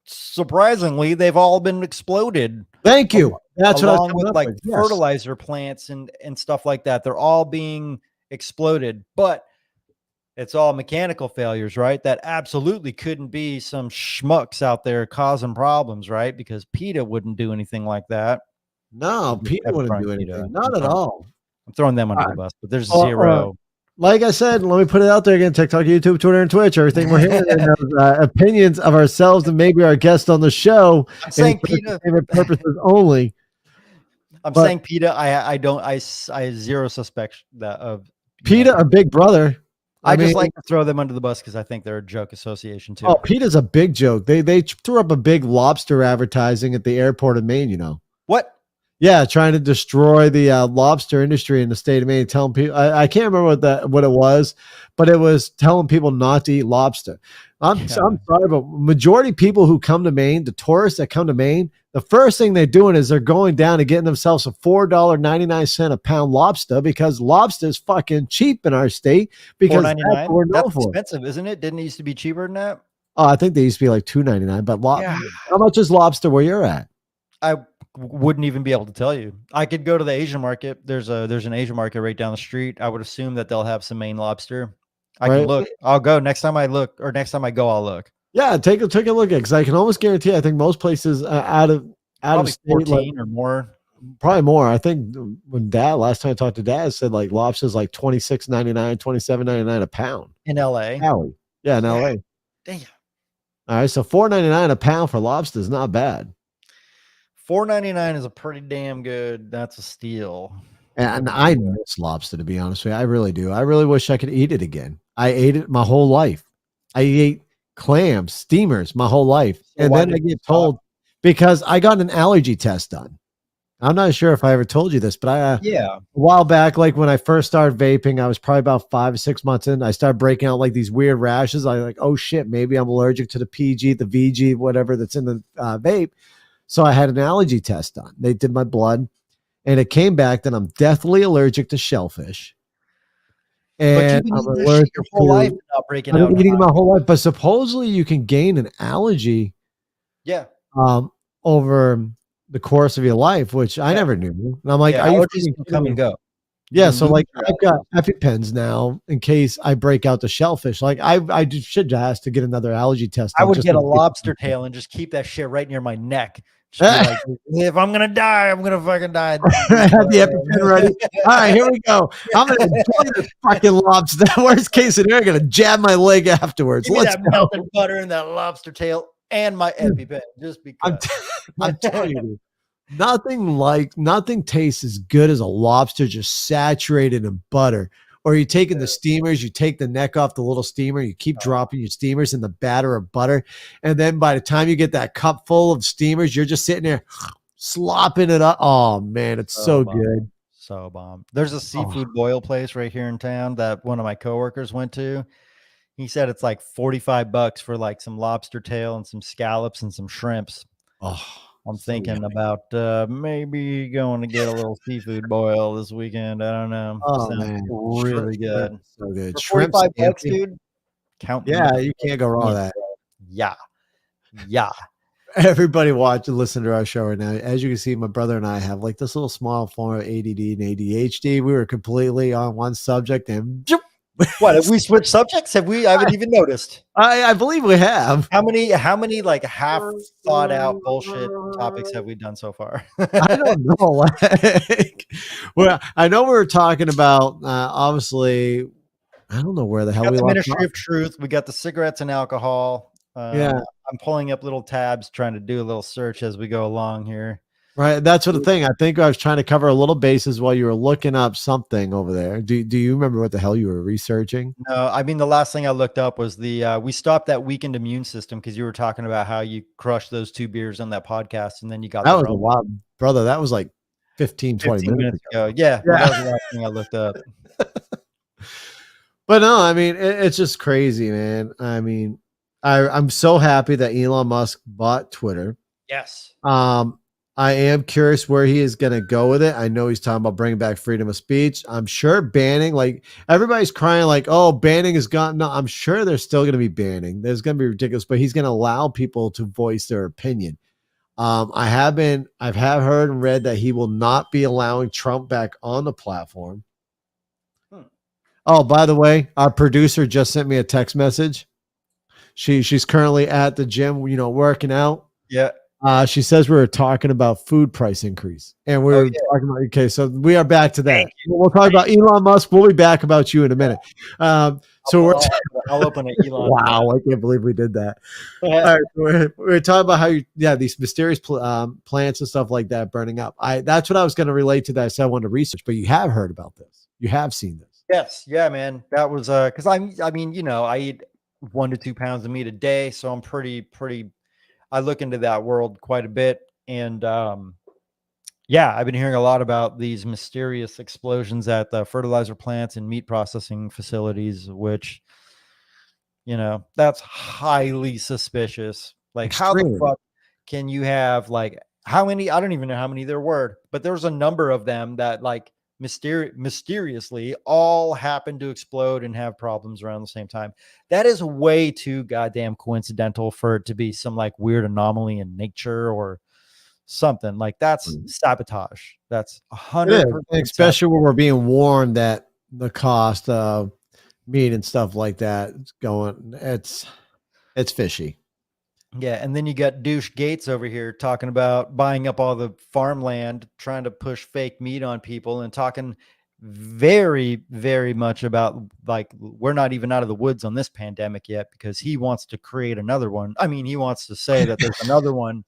surprisingly, they've all been exploded. Thank you. That's what I was with like fertilizer plants and stuff like that. They're all being exploded, but it's all mechanical failures, right? That absolutely couldn't be some schmucks out there causing problems, right? Because PETA wouldn't do anything like that. No, PETA wouldn't do anything. Not at all. I'm throwing them under the bus, but there's zero. Like I said, let me put it out there again: TikTok, YouTube, Twitter, and Twitch. Everything we're hearing opinions of ourselves and maybe our guest on the show. I'm saying PETA favorite purposes only. Saying PETA. I zero suspect that of PETA or Big Brother. I just like to throw them under the bus because I think they're a joke association too. Oh, PETA's a big joke. They threw up a big lobster advertising at the airport of Maine. You know what? Yeah, trying to destroy the lobster industry in the state of Maine. Telling people, I can't remember what it was, but it was telling people not to eat lobster. I'm sorry, but majority of people who come to Maine, the tourists that come to Maine, the first thing they're doing is they're going down and getting themselves a $4.99 a pound lobster because lobster is fucking cheap in our state. Because that's what we're known for. Expensive, isn't it? Didn't it used to be cheaper than that? Oh, I think they used to be like $2.99. But how much is lobster where you're at? I wouldn't even be able to tell you. I could go to the Asian market. There's an Asian market right down the street. I would assume that they'll have some Maine lobster. I can look. I'll go next time I look, or next time I go, I'll look. Yeah, take a look at it because I can almost guarantee. I think most places out of state, 14 or more. Probably more. I think when last time I talked to Dad, said like lobster's like $26.99, $27.99 a pound in LA. Yeah, in LA. Damn. All right, so $4.99 a pound for lobster is not bad. $4.99 is a pretty damn good. That's a steal. And I miss lobster, to be honest with you. I really do. I really wish I could eat it again. I ate it my whole life. I ate clams, steamers my whole life. So and then I get told because I got an allergy test done. I'm not sure if I ever told you this, but a while back, like when I first started vaping, I was probably about 5 or 6 months in. I started breaking out like these weird rashes. I like, oh shit, maybe I'm allergic to the PG, the VG, whatever that's in the vape. So I had an allergy test done. They did my blood, and it came back that I'm deathly allergic to shellfish. And I'm allergic your whole life not breaking out. I've been eating my whole life, but supposedly you can gain an allergy. Yeah. Over the course of your life, which I never knew. And I'm like, are you come and go? Yeah, so like I've got EpiPens now in case I break out the shellfish. Like I should ask to get another allergy test. I would get a lobster tail and just keep that shit right near my neck. Like, if I'm gonna die, I'm gonna fucking die. I had the EpiPen ready. All right, here we go. I'm gonna enjoy this fucking lobster. Worst case scenario, I'm gonna jab my leg afterwards. Give me that melted butter and that lobster tail and my EpiPen, just because. I'm telling you, nothing tastes as good as a lobster just saturated in butter Or you taking the steamers, you take the neck off the little steamer, you keep dropping your steamers in the batter of butter. And then by the time you get that cup full of steamers, you're just sitting there slopping it up. Oh man, it's so bomb. good. So bomb. There's a seafood boil place right here in town that one of my coworkers went to. He said it's like $45 for like some lobster tail and some scallops and some shrimps. Oh, I'm so thinking yummy. about maybe going to get a little seafood boil this weekend. I don't know. Oh Sounds man, really good. so good. For Shrimp $45, scampi. dude, count me Yeah, you can't go wrong with in, that. bro. Yeah. Yeah. Everybody watch and listen to our show right now. As you can see, my brother and I have like this little small form of ADD and ADHD. We were completely on one subject and What, have we switched subjects? Have we? I haven't even noticed. I believe we have. How many like half thought out bullshit topics have we done so far? I don't know. Like, well, I know we were talking about obviously. I don't know where the hell Got we the left Ministry off. of Truth. We got the cigarettes and alcohol. Yeah, I'm pulling up little tabs, trying to do a little search as we go along here. right. That's what the thing. I think I was trying to cover a little bases while you were looking up something over there. Do you remember what the hell you were researching? No, I mean the last thing I looked up was the we stopped that weakened immune system because you were talking about how you crushed those 2 beers on that podcast and then you got That the was a Rona while, brother. That was like 15, 20 15 minutes minutes ago. ago. Yeah, well, Yeah. that was the last thing I looked up. But no, I mean, it's just crazy, man. I mean, I'm so happy that Elon Musk bought Twitter. Yes. I am curious where he is going to go with it. I know he's talking about bringing back freedom of speech. I'm sure banning, like everybody's crying, like, oh, banning is gone. No, I'm sure there's still going to be banning. There's going to be ridiculous, but he's going to allow people to voice their opinion. I've heard and read that he will not be allowing Trump back on the platform. Oh, by the way, our producer just sent me a text message. She's currently at the gym, working out. Yeah. She says we were talking about food price increase, and we were talking about. Okay, so we are back to that. We'll talk about Elon Musk. We'll be back about you in a minute. So I'll open it. Elon. Wow, I can't believe we did that. All right, we're talking about how these mysterious plants and stuff like that burning up. That's what I was going to relate to. That I said I wanted to research, but you have heard about this. You have seen this. Yes. Yeah, man. That was because I mean, I eat 1 to 2 pounds of meat a day, so I'm pretty. I look into that world quite a bit, and yeah, I've been hearing a lot about these mysterious explosions at the fertilizer plants and meat processing facilities, which that's highly suspicious. Like, how the fuck can you have like how many? I don't even know how many there were, but there was a number of them that like mysteriously all happen to explode and have problems around the same time. That is way too goddamn coincidental for it to be some like weird anomaly in nature or something. Like that's sabotage. That's 100%. Especially when we're being warned that the cost of meat and stuff like that is going. It's fishy. Yeah, and then you got douche Gates over here talking about buying up all the farmland, trying to push fake meat on people, and talking very, very much about like we're not even out of the woods on this pandemic yet because he wants to create another one. I mean, he wants to say that there's another one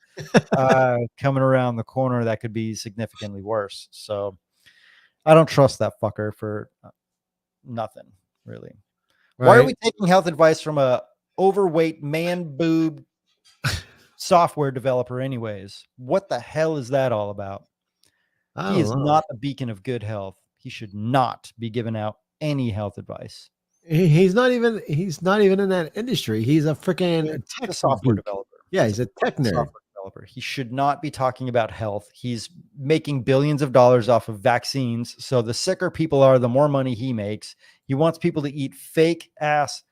coming around the corner that could be significantly worse. So I don't trust that fucker for nothing, really. Right. Why are we taking health advice from a overweight man boob software developer anyways? What the hell is that all about? He is not a beacon of good health. He should not be giving out any health advice. He's not even in that industry. He's a freaking tech software developer. Yeah, he's a tech nerd. Software developer. He should not be talking about health. He's making billions of dollars off of vaccines. So the sicker people are, the more money he makes. He wants people to eat fake ass,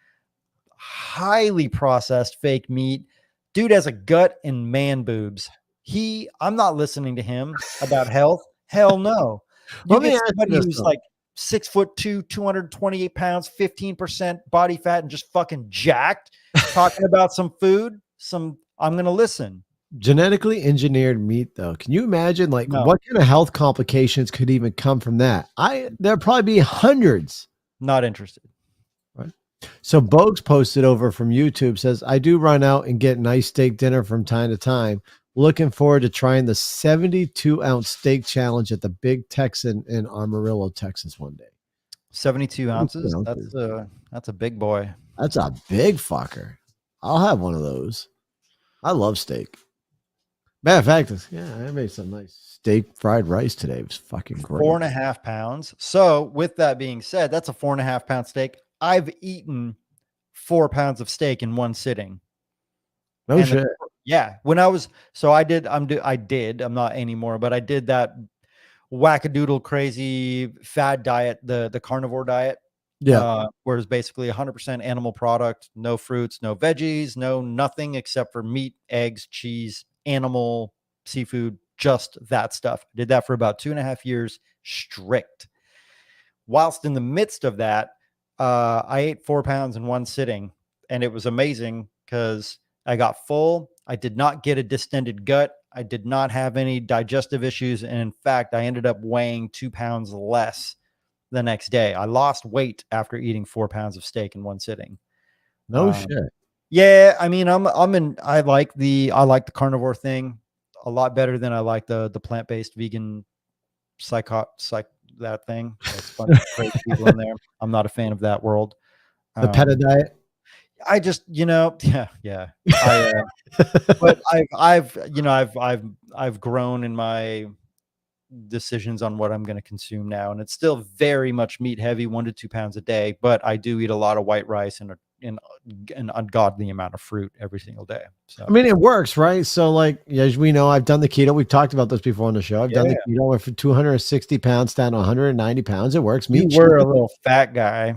highly processed fake meat. Dude has a gut and man boobs. I'm not listening to him about health. Hell no. You get somebody who's like 6'2", 228 pounds, 15% body fat, and just fucking jacked, talking about some food. I'm gonna listen. Genetically engineered meat, though. Can you imagine what kind of health complications could even come from that? There'd probably be hundreds. Not interested. Right. So Bogues posted over from YouTube says, I do run out and get nice steak dinner from time to time. Looking forward to trying the 72-ounce steak challenge at the Big Texan in Amarillo, Texas one day. 72 ounces. 72 That's ounces. a big boy. That's a big fucker. I'll have one of those. I love steak. Matter of fact, yeah, I made some nice steak fried rice today. It was fucking great. 4.5 pounds. So, with that being said, that's a 4.5 pound steak. I've eaten 4 pounds of steak in one sitting. No And shit. yeah, when I was, so I did, I'm not anymore, but I did that wackadoodle crazy fad diet, the carnivore diet. Yeah. Where it's basically 100% animal product, no fruits, no veggies, no nothing except for meat, eggs, cheese, animal, seafood, just that stuff. Did that for about 2.5 years strict. Whilst in the midst of that, I ate 4 pounds in one sitting, and it was amazing because I got full. I did not get a distended gut. I did not have any digestive issues. And in fact, I ended up weighing 2 pounds less the next day. I lost weight after eating 4 pounds of steak in one sitting. No shit. Yeah, I mean, I like the carnivore thing a lot better than I like the plant-based vegan that thing. That's a bunch of crazy people in there. I'm not a fan of that world. The peta diet. I just, yeah. But I've grown in my decisions on what I'm going to consume now, and it's still very much meat heavy, 1 to 2 pounds a day. But I do eat a lot of white rice and an ungodly amount of fruit every single day. So I mean, it works, right? So, like, as we know, I've done the keto. We've talked about this before on the show. I've done the keto. Went from 260 pounds down to 190 pounds. It works. You were a little fat guy.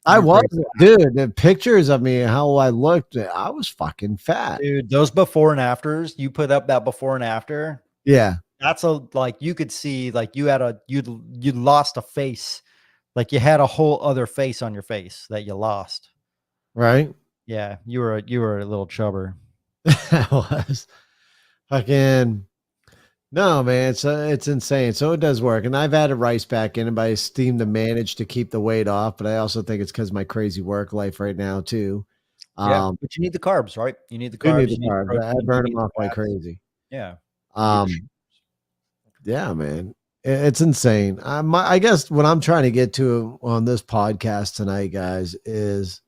I was, dude. The pictures of me, how I looked, I was fucking fat. Dude, those before and afters, you put up that before and after. Yeah. That's you could see like you'd lost a face. Like you had a whole other face on your face that you lost. Right. Yeah. You were a little chubber. I was fucking. No, man, it's insane. So it does work, and I've added rice back in, and I seem to manage to keep the weight off. But I also think it's because of my crazy work life right now too. Yeah, but you need the carbs, right? You need the You carbs. need the carbs. I burn them off like crazy. Yeah. Yeah, man, it's insane. I guess what I'm trying to get to on this podcast tonight, guys, is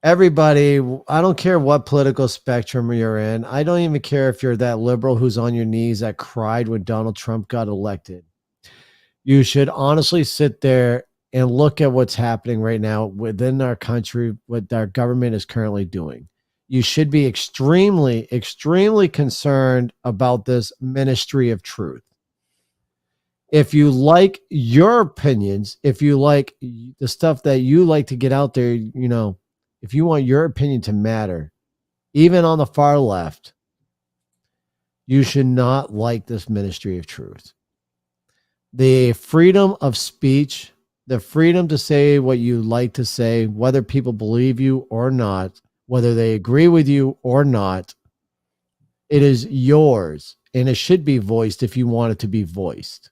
everybody, I don't care what political spectrum you're in. I don't even care if you're that liberal who's on your knees that cried when Donald Trump got elected. You should honestly sit there and look at what's happening right now within our country, what our government is currently doing. You should be extremely, extremely concerned about this ministry of truth. If you like your opinions, if you like the stuff that you like to get out there, if you want your opinion to matter, even on the far left, you should not like this ministry of truth. The freedom of speech, the freedom to say what you like to say, whether people believe you or not, whether they agree with you or not, it is yours, and it should be voiced if you want it to be voiced.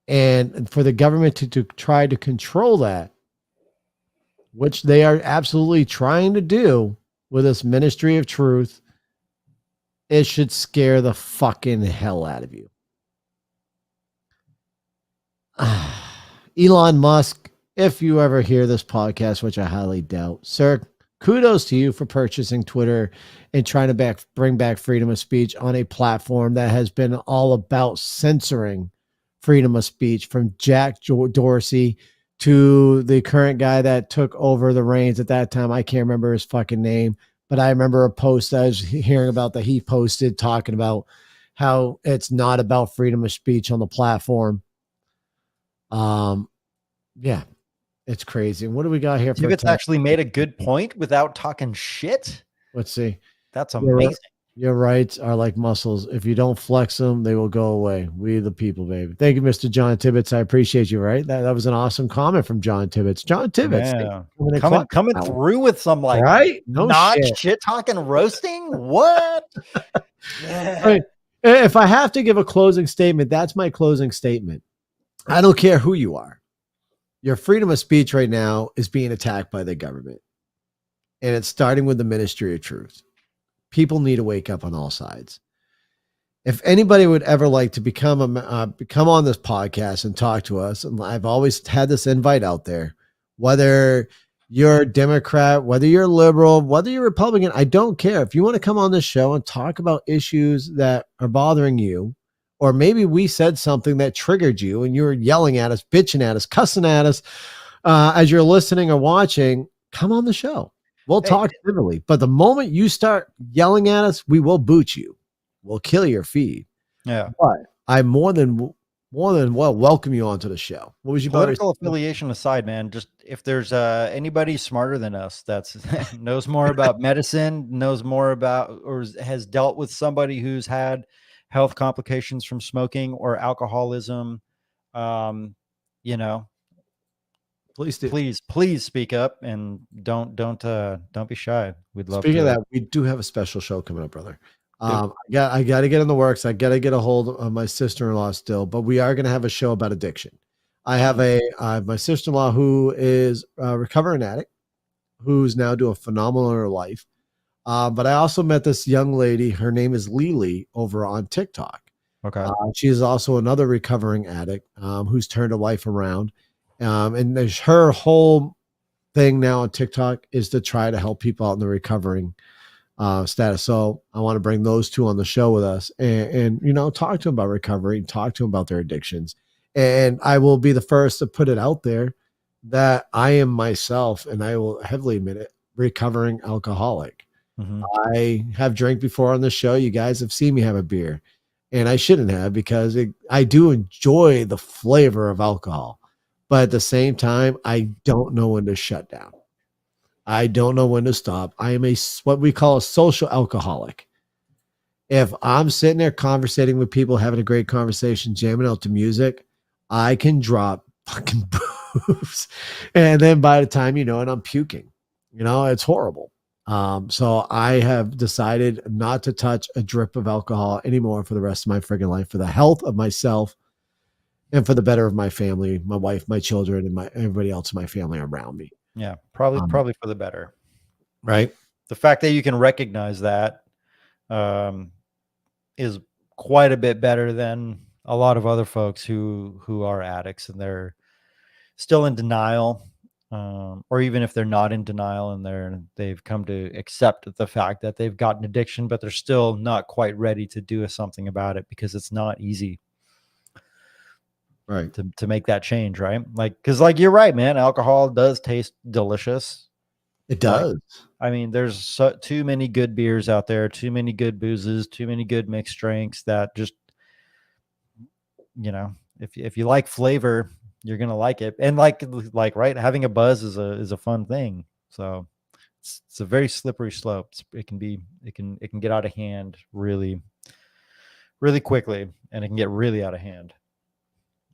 And for the government to try to control that, which they are absolutely trying to do with this ministry of truth, it should scare the fucking hell out of you. Elon Musk, if you ever hear this podcast, which I highly doubt, sir, kudos to you for purchasing Twitter and trying to bring back freedom of speech on a platform that has been all about censoring freedom of speech, from Jack Dorsey to the current guy that took over the reins at that time. I can't remember his fucking name, but I remember a post I was hearing about that he posted talking about how it's not about freedom of speech on the platform. Yeah, it's crazy. What do we got here? It's actually made a good point without talking shit. Let's see. That's amazing. Your rights are like muscles. If you don't flex them, they will go away. We the people, baby. Thank you, Mr. John Tibbetts. I appreciate you. Right, that was an awesome comment from John Tibbetts. John Tibbetts, yeah. coming through with some right, no not shit talking roasting. What? Yeah. Right. If I have to give a closing statement, that's my closing statement. I don't care who you are. Your freedom of speech right now is being attacked by the government, and it's starting with the Ministry of Truth. People need to wake up on all sides. if anybody would ever like to become on this podcast and talk to us, and I've always had this invite out there, whether you're a Democrat, whether you're liberal, whether you're Republican, I don't care. If you want to come on this show and talk about issues that are bothering you, or maybe we said something that triggered you and you're yelling at us, bitching at us, cussing at us as you're listening or watching, come on the show. We'll Hey, talk civilly. But the moment you start yelling at us, we will boot you. We'll kill your feed. yeah. But I more than well welcome you onto the show. What was your Political affiliation aside, man, just if there's anybody smarter than us that's knows more about medicine, knows more about or has dealt with somebody who's had health complications from smoking or alcoholism, um, you know, Please do. please speak up and don't be shy. We'd love Speaking of to that, we do have a special show coming up, brother. do. I got to get in the works. I got to get a hold of my sister-in-law still, but we are going to have a show about addiction. I have my sister-in-law who is a recovering addict, who's now doing phenomenal in her life. But I also met this young lady. Her name is Lily over on TikTok. Okay. She is also another recovering addict who's turned her life around. And there's her whole thing now on TikTok is to try to help people out in the recovering status. So I want to bring those two on the show with us and talk to them about recovery, talk to them about their addictions. And I will be the first to put it out there that I am myself, and I will heavily admit it, recovering alcoholic. Mhm. I have drank before on the show. You guys have seen me have a beer, and I shouldn't have because I do enjoy the flavor of alcohol. But at the same time, I don't know when to shut down. I don't know when to stop. I am what we call a social alcoholic. If I'm sitting there conversating with people, having a great conversation, jamming out to music, I can drop fucking booze. And then by the time you know it, I'm puking. It's horrible. So I have decided not to touch a drip of alcohol anymore for the rest of my friggin' life, for the health of myself and for the better of my family, my wife, my children, and everybody else in my family around me. Yeah, probably Um, probably for the better. right? The fact that you can recognize that um, is quite a bit better than a lot of other folks who are addicts and they're still in denial, or even if they're not in denial and they've come to accept the fact that they've got an addiction, but they're still not quite ready to do something about it because it's not easy Right. to make that change, right? Like, because like you're right, man, alcohol does taste delicious. It does. I mean, there's too many good beers out there, too many good boozes, too many good mixed drinks that just, if you like flavor, you're gonna like it. And like right, having a buzz is a fun thing. So it's a very slippery slope. It can get out of hand really, really quickly, and it can get really out of hand.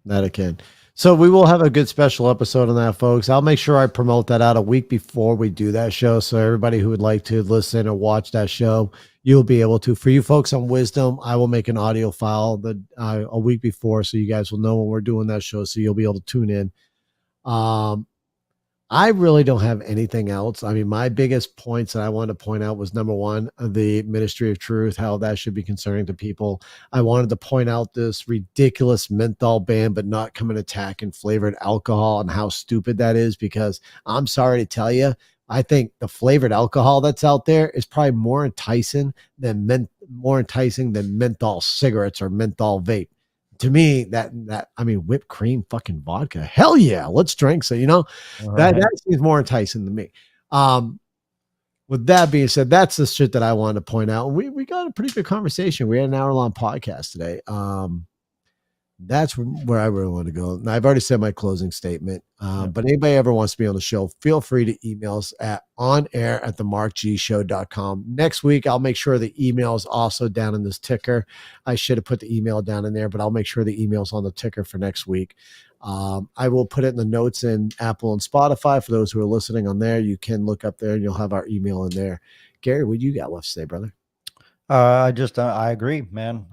That it can. So we will have a good special episode on that, folks. I'll make sure I promote that out a week before we do that show. So everybody who would like to listen or watch that show, you'll be able to. For you folks on Wisdom, I will make an audio file a week before, so you guys will know when we're doing that show. So you'll be able to tune in. I really don't have anything else. I mean, my biggest points that I wanted to point out was number one, the ministry of truth, how that should be concerning to people. I wanted to point out this ridiculous menthol ban, but not come and attack and flavored alcohol and how stupid that is, because I'm sorry to tell you, I think the flavored alcohol that's out there is probably more enticing than menthol cigarettes or menthol vape. To me, that I mean, whipped cream, fucking vodka. Hell yeah, let's drink. So that seems more enticing to me. With that being said, that's the shit that I wanted to point out. We got a pretty good conversation. We had an hour-long podcast today. That's where I really want to go. And I've already said my closing statement. But anybody ever wants to be on the show, feel free to email us at onair@themarkgshow.com. Next week, I'll make sure the email is also down in this ticker. I should have put the email down in there, but I'll make sure the email's on the ticker for next week. I will put it in the notes in Apple and Spotify. For those who are listening on there, you can look up there and you'll have our email in there. Gary, what do you got left to say, brother? I agree, man.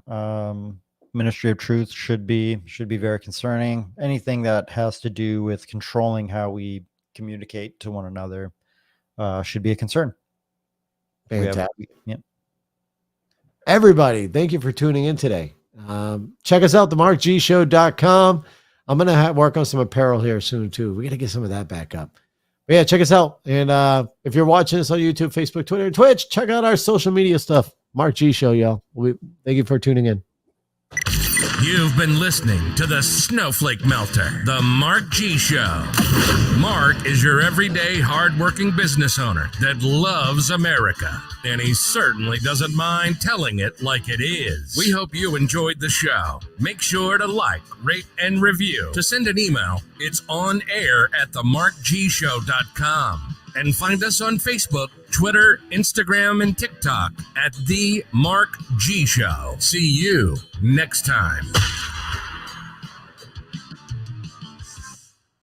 Ministry of truth should be very concerning. Anything that has to do with controlling how we communicate to one another should be a concern. Fantastic. Everybody, thank you for tuning in today. Check us out, themarkgshow.com. I'm going to work on some apparel here soon, too. We got to get some of that back up. But yeah, check us out. And if you're watching us on YouTube, Facebook, Twitter, and Twitch, check out our social media stuff. Mark G Show, y'all. Thank you for tuning in. You've been listening to the Snowflake Melter, the Mark G Show. Mark is your everyday hardworking business owner that loves America, and he certainly doesn't mind telling it like it is. We hope you enjoyed the show. Make sure to like, rate, and review. To send an email, it's on air at themarkgshow.com. And find us on Facebook, Twitter, Instagram, and TikTok at The Mark G Show. See you next time.